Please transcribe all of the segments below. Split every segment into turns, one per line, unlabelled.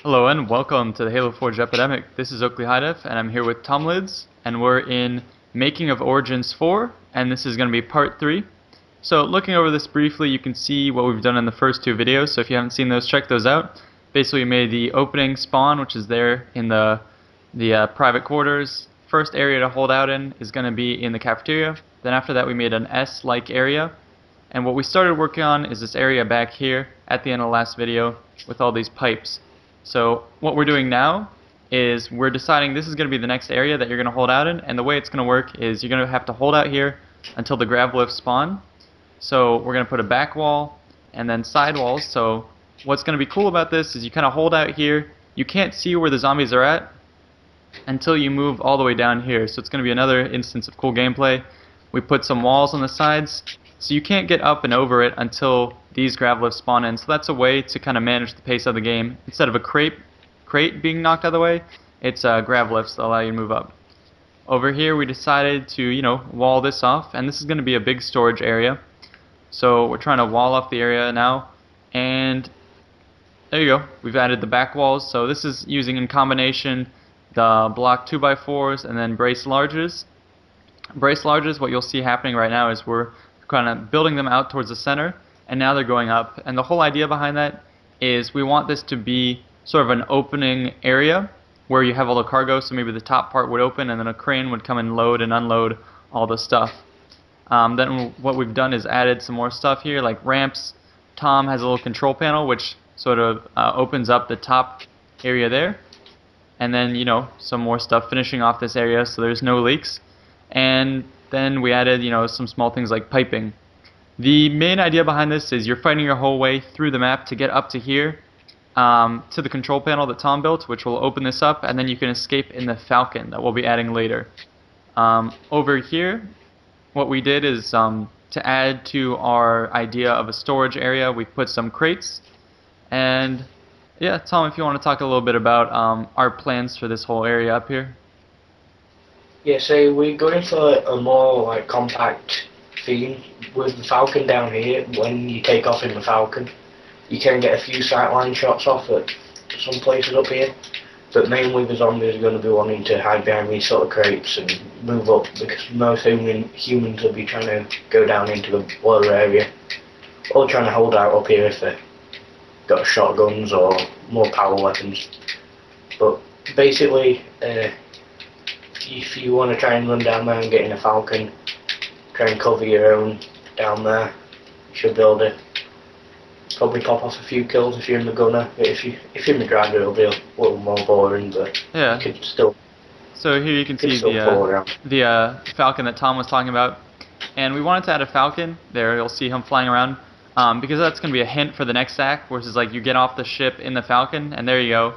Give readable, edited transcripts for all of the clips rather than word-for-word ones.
Hello and welcome to the Halo Forge Epidemic. This is Oakley HiDef and I'm here with TOMLIDS and we're in Making of Origins 4 and this is going to be part 3. So looking over this briefly, you can see what we've done in the first two videos, so if you haven't seen those, check those out. Basically we made the opening spawn, which is there in the private quarters. First area to hold out in is going to be in the cafeteria. Then after that we made an S-like area. And what we started working on is this area back here at the end of the last video with all these pipes. So what we're doing now is we're deciding this is going to be the next area that you're going to hold out in, and the way it's going to work is you're going to have to hold out here until the grav lifts spawn. So we're going to put a back wall and then side walls. So what's going to be cool about this is you kind of hold out here. You can't see where the zombies are at until you move all the way down here. So it's going to be another instance of cool gameplay. We put some walls on the sides, so you can't get up and over it until these grav lifts spawn in. So that's a way to kind of manage the pace of the game. Instead of a crate being knocked out of the way, it's grav lifts that allow you to move up. Over here we decided to, wall this off, and this is going to be a big storage area. So we're trying to wall off the area now, and there you go. We've added the back walls. So this is using in combination the block 2x4s and then brace larges. Brace larges, what you'll see happening right now is we're kind of building them out towards the center, and now they're going up. And the whole idea behind that is we want this to be sort of an opening area where you have all the cargo, so maybe the top part would open and then a crane would come and load and unload all the stuff. Then what we've done is added some more stuff here, like ramps. Tom has a little control panel which sort of opens up the top area there, and then some more stuff finishing off this area so there's no leaks. And then we added some small things like piping. The main idea behind this is you're fighting your whole way through the map to get up to here, to the control panel that Tom built, which will open this up, and then you can escape in the Falcon that we'll be adding later. Over here, what we did is to add to our idea of a storage area, we put some crates. And yeah, Tom, if you want to talk a little bit about our plans for this whole area up here.
Yeah, so we're going for a more compact theme with the Falcon down here. When you take off in the Falcon, you can get a few sightline shots off at some places up here, but mainly the zombies are going to be wanting to hide behind these sort of crates and move up, because most humans will be trying to go down into the lower area, or trying to hold out up here if they've got shotguns or more power weapons. But basically, if you want to try and run down there and get in a Falcon, try and cover your own down there, you should be able to probably pop off a few kills if you're in the gunner. But if you're in the driver, it'll be a little more boring, but
yeah,
you can still.
So here you can see the Falcon that Tom was talking about, and we wanted to add a Falcon there. You'll see him flying around, because that's going to be a hint for the next act, versus like you get off the ship in the Falcon, and there you go.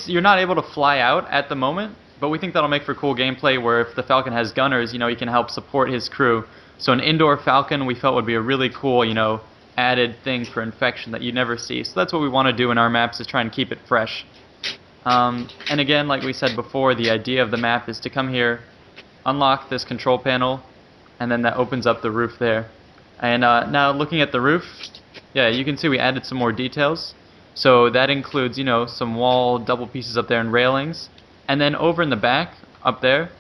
You're not able to fly out at the moment, but we think that'll make for cool gameplay where if the Falcon has gunners, he can help support his crew. So an indoor Falcon we felt would be a really cool, added thing for infection that you never see. So that's what we want to do in our maps, is try and keep it fresh. And again, like we said before, the idea of the map is to come here, unlock this control panel, and then that opens up the roof there. And now looking at the roof, yeah, you can see we added some more details. So that includes, some wall double pieces up there and railings. And then over in the back, up there,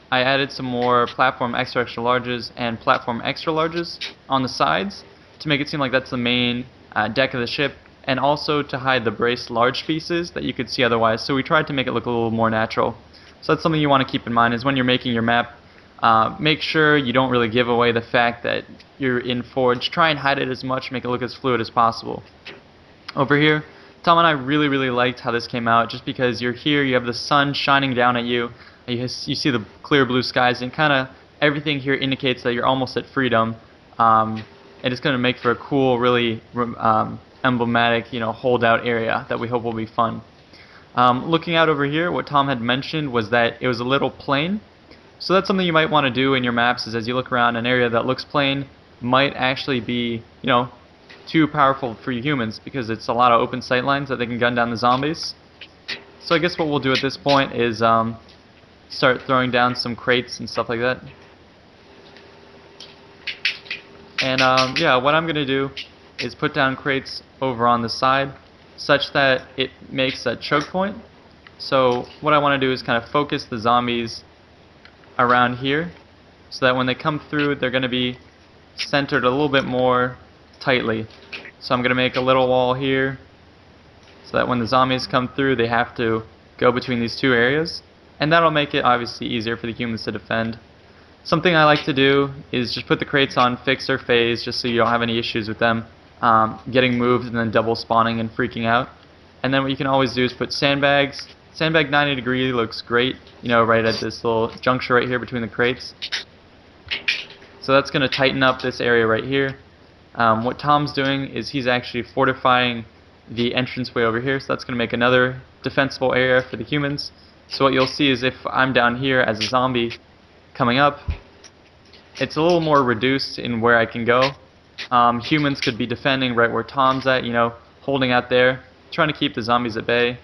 I added some more platform extra larges and platform extra larges on the sides to make it seem like that's the main deck of the ship, and also to hide the braced large pieces that you could see otherwise. So we tried to make it look a little more natural. So that's something you want to keep in mind, is when you're making your map, make sure you don't really give away the fact that you're in Forge. Try and hide it as much, make it look as fluid as possible. Over here, Tom and I really liked how this came out, just because you're here, you have the sun shining down at you, you see the clear blue skies, and kind of everything here indicates that you're almost at freedom. And it's going to make for a cool, really emblematic, holdout area that we hope will be fun. Looking out over here, what Tom had mentioned was that it was a little plain. So that's something you might want to do in your maps, is as you look around, an area that looks plain might actually be, too powerful for you humans, because it's a lot of open sight lines that they can gun down the zombies. So I guess what we'll do at this point is start throwing down some crates and stuff like that. And yeah, what I'm going to do is put down crates over on the side, such that it makes a choke point. So what I want to do is kind of focus the zombies around here, so that when they come through, they're going to be centered a little bit more tightly. So I'm going to make a little wall here, so that when the zombies come through, they have to go between these two areas, and that'll make it obviously easier for the humans to defend. Something I like to do is just put the crates on fixed or phase, just so you don't have any issues with them getting moved and then double spawning and freaking out. And then what you can always do is put sandbags. Sandbag 90 degree looks great, you know, right at this little juncture right here between the crates. So that's going to tighten up this area right here. What Tom's doing is he's actually fortifying the entranceway over here, so that's going to make another defensible area for the humans. So what you'll see is if I'm down here as a zombie coming up, it's a little more reduced in where I can go. Humans could be defending right where Tom's at, you know, holding out there, trying to keep the zombies at bay.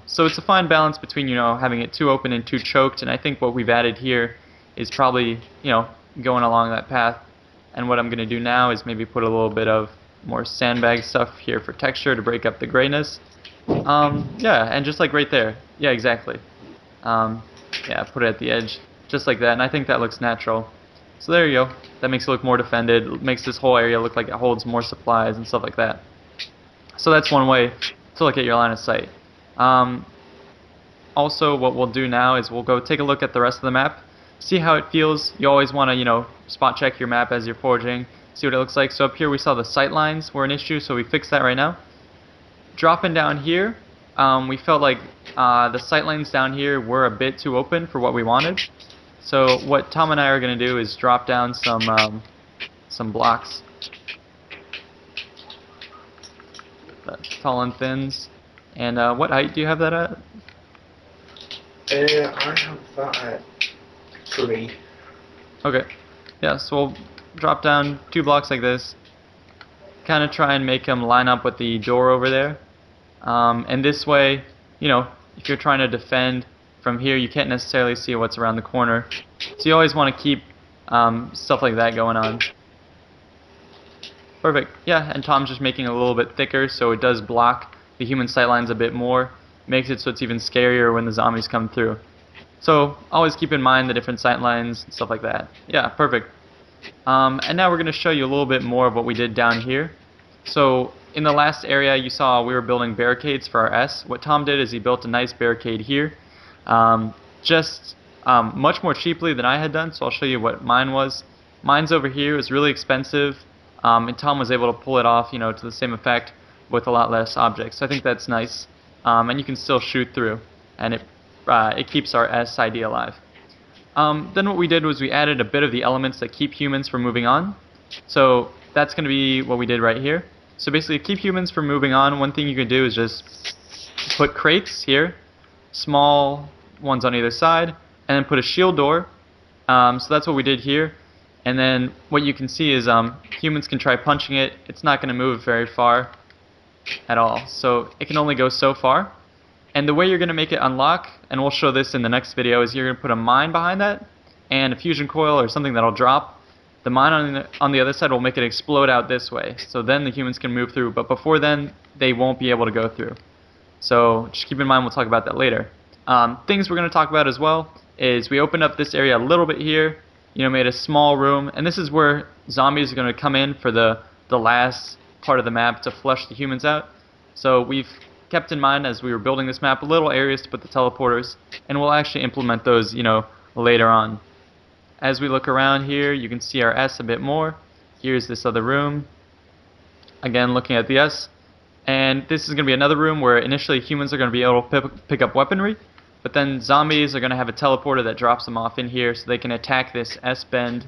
So it's a fine balance between, you know, having it too open and too choked, and I think what we've added here is probably, you know, going along that path. And what I'm going to do now is maybe put a little bit of more sandbag stuff here for texture to break up the grayness. Yeah, and just like right there. Yeah, exactly. Yeah, put it at the edge, just like that, and I think that looks natural. So there you go. That makes it look more defended. It makes this whole area look like it holds more supplies and stuff like that. So that's one way to look at your line of sight. Also, what we'll do now is we'll go take a look at the rest of the map, see how it feels. You always want to, you know, spot check your map as you're forging, see what it looks like. So up here we saw the sight lines were an issue, so we fixed that right now. Dropping down here, we felt like the sight lines down here were a bit too open for what we wanted. So what Tom and I are going to do is drop down some blocks, tall and thins. And what height do you have that at?
I have that at 3.
Okay. Yeah, so we'll drop down 2 blocks like this. Kind of try and make them line up with the door over there. And this way, you know, if you're trying to defend from here, you can't necessarily see what's around the corner. So you always want to keep stuff like that going on. Perfect. Yeah, and Tom's just making it a little bit thicker so it does block the human sightlines a bit more. Makes it so it's even scarier when the zombies come through. So always keep in mind the different sightlines and stuff like that. Yeah, perfect. And now we're going to show you a little bit more of what we did down here. So in the last area you saw we were building barricades for our S. What Tom did is he built a nice barricade here. Just much more cheaply than I had done, so I'll show you what mine was. Mine's over here. It was really expensive, and Tom was able to pull it off, you know, to the same effect with a lot less objects. So I think that's nice, and you can still shoot through, and it keeps our S ID alive. Then what we did was we added a bit of the elements that keep humans from moving on. So that's going to be what we did right here. So basically, to keep humans from moving on, one thing you can do is just put crates here, small ones on either side, and then put a shield door. So that's what we did here. And then what you can see is humans can try punching it. It's not going to move very far at all. So it can only go so far. And the way you're going to make it unlock, and we'll show this in the next video, is you're going to put a mine behind that and a fusion coil or something that'll drop. The mine on the other side will make it explode out this way. So then the humans can move through. But before then, they won't be able to go through. So just keep in mind, we'll talk about that later. Things we're going to talk about as well is we opened up this area a little bit here, you know, made a small room, and this is where zombies are going to come in for the last part of the map to flush the humans out. So we've kept in mind as we were building this map little areas to put the teleporters, and we'll actually implement those, you know, later on. As we look around here, you can see our S a bit more. Here's this other room. Again, looking at the S. And this is going to be another room where initially humans are going to be able to pick up weaponry, but then zombies are going to have a teleporter that drops them off in here so they can attack this S-bend,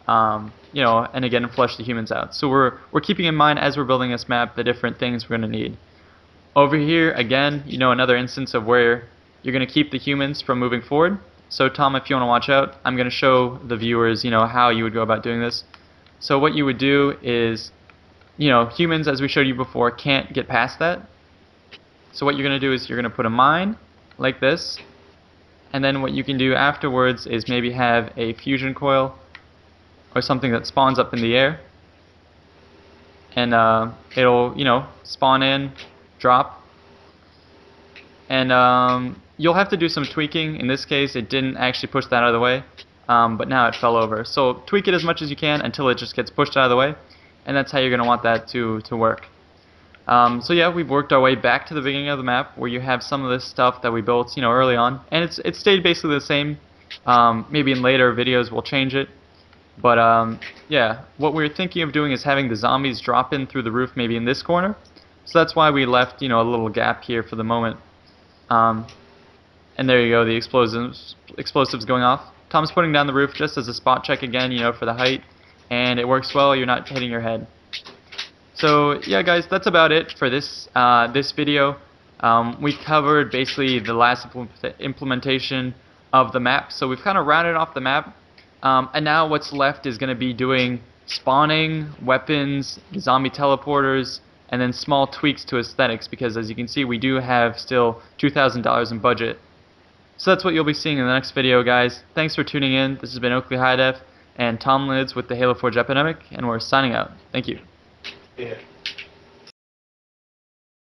you know, and again flush the humans out. So we're keeping in mind as we're building this map the different things we're going to need. Over here, again, you know, another instance of where you're going to keep the humans from moving forward. So Tom, if you want to watch out, I'm going to show the viewers, you know, how you would go about doing this. So what you would do is, you know, humans, as we showed you before, can't get past that. So what you're going to do is you're going to put a mine like this, and then what you can do afterwards is maybe have a fusion coil or something that spawns up in the air, and it'll, you know, spawn in, drop. And you'll have to do some tweaking. In this case, it didn't actually push that out of the way, but now it fell over. So tweak it as much as you can until it just gets pushed out of the way, and that's how you're going to want that to work. So yeah, we've worked our way back to the beginning of the map where you have some of this stuff that we built, early on, and it stayed basically the same. Maybe in later videos we'll change it, but yeah, what we were thinking of doing is having the zombies drop in through the roof, maybe in this corner. So that's why we left, a little gap here for the moment. And there you go, the explosives going off. Tom's putting down the roof just as a spot check again, for the height, and it works well. You're not hitting your head. So yeah, guys, that's about it for this video. We covered basically the last implementation of the map, so we've kind of rounded off the map, and now what's left is going to be doing spawning, weapons, zombie teleporters, and then small tweaks to aesthetics, because as you can see, we do have still $2,000 in budget. So that's what you'll be seeing in the next video, guys. Thanks for tuning in. This has been Oakley HiDef and TOMLIDS with the Halo Forge Epidemic, and we're signing out. Thank you.
Yeah.